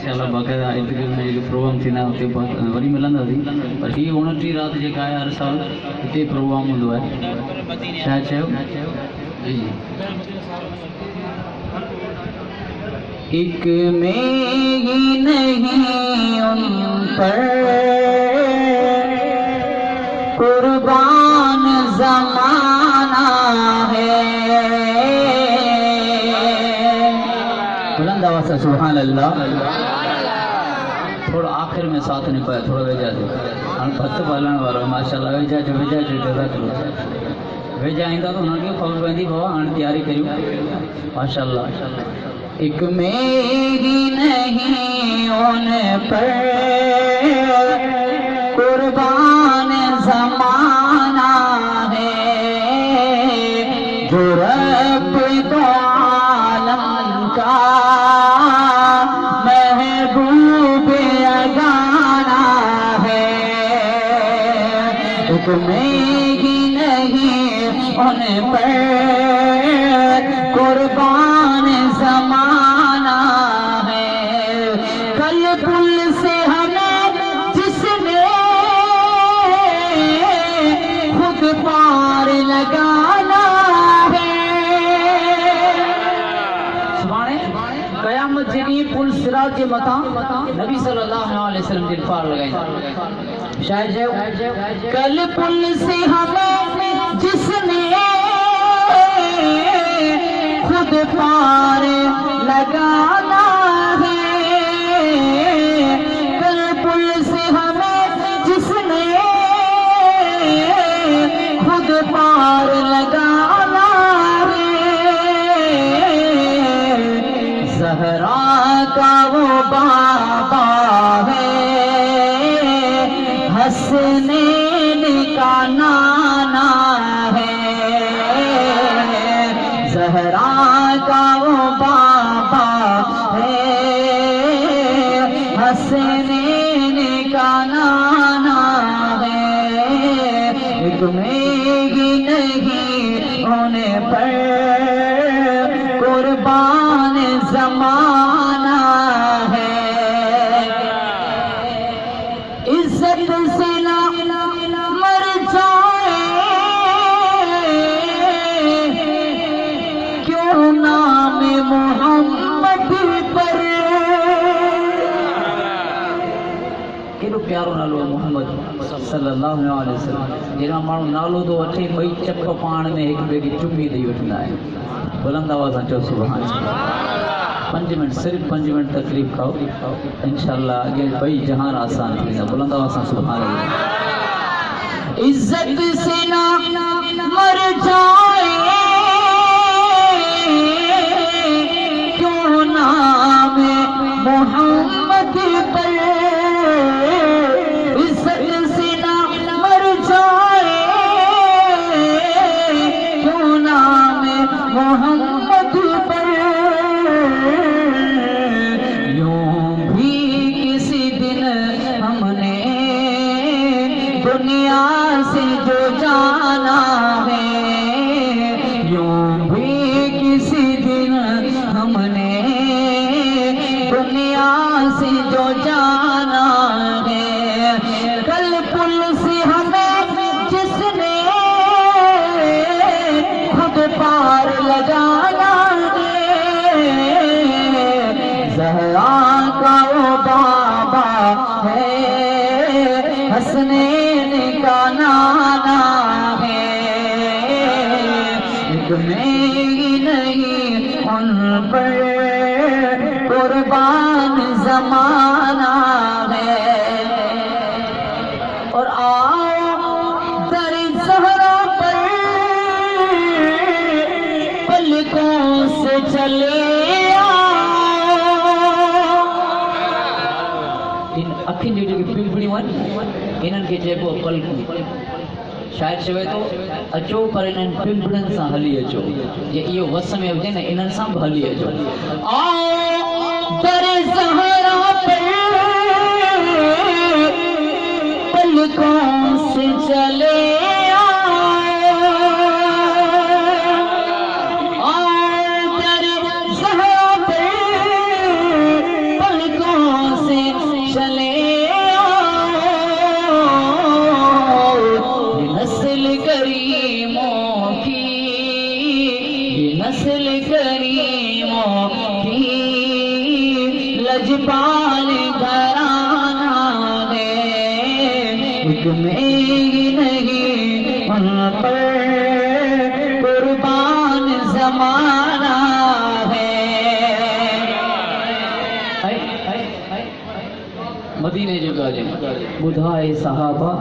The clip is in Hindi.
इंशाल्लाह बाक़ायदा इंतज़ार में जेके प्रोग्राम थींदा उते वरी मिलंदासीं पर हीअ 29 रात जेका आहे हर साल हिते प्रोग्राम हूंदो आहे छा चयो जी एक में ही नहीं उन पर कुर्बान ज़माना है बुलंद आवाज़ से सुभान अल्लाह थोड़ा आखिर में साथ नहीं पाया थोड़ा वेजा दो हम भत पालण वारो माशाल्लाह वेजा जो वेजा ईंदा तो उन्हनि खे ख़बर पवंदी बाबा हाणे तयारी करियूं माशाल्लाह एक मेरी नहीं उन पर कुर्बान ज़माना है जो रब तो आलम का महबूब अगाना है एक मेरी नहीं उन पर कुर्बान ज़माना है कल पुल से हमें जिसने खुद पार लगाना है सुभाणे क़यामत जे ॾींहुं पुल सिरात जे मथां नबी सल्लल्लाहु अलैहि वसल्लम जिन पार लगाईंदा शायद चयो कल पुल से हमें जिसने खुद पार लगाना है कल पुल से हमें जिसने खुद पार लगाना है ज़हरा का वो बाबा है हसनैन का नाना है ज़हरा का वो बाबा है हसनैन का नाना है एक मेरी नहीं होने पर कुर्बान ज़माना है इज्जत से ना मर जाए क्यों नाम मोहम्मद पर केॾो प्यारो नालो आहे मोहम्मद सल्लल्लाहु अलैहि वसल्लम जेड़ा माण्हू नालो थो वठे ॿई चप पाण में हिक ॿिए खे चुमी ॾेई वठंदा आहिनि बुलंद आवाज़ सां चओ सुभाणे 5 मिनट सिर्फ़ 5 मिनट तकलीफ़ खाओ इंशाअल्लाह अॻे ॿई जहान आसान थींदा बुलंद आवाज़ सां सुभाणे इज्जत से ना मर जाए क्यों नाम मोहम्मद पर इज्जत से ना मर जाए क्यों नाम मोहम्मद पर यूं भी किसी दिन हमने दुनिया से जो जाना है यूं भी किसी दिन हमने दुनिया से जो जाना है कल पुल से हमें जिसने खुद पार लगाना है ज़हरा का वो बाबा है हसनैन का नाना है एक मेरी नहीं उन पर कुर्बान ज़माना है और आओ दर ज़हरा पर पलकों से चले इन अखियुनि जूं जेके पिंपड़ियूं आहिनि इन्हनि खे चइबो आहे पलकूं शायद चवे थो अचो पर इन्हनि पिंपड़ियुनि सां हली अचो जे इहो वस में हुजे न इन्हनि सां बि हली अचो आओ दर ज़हरा पर पलकों से चले आओ दर ज़हरा पर पलकों नस्ल करीमों की लजपाल घराना है, एक में ही नहीं उन पर कुर्बान जमाना है। मदीने जो ॻाल्हि ॿुधाए सहाबा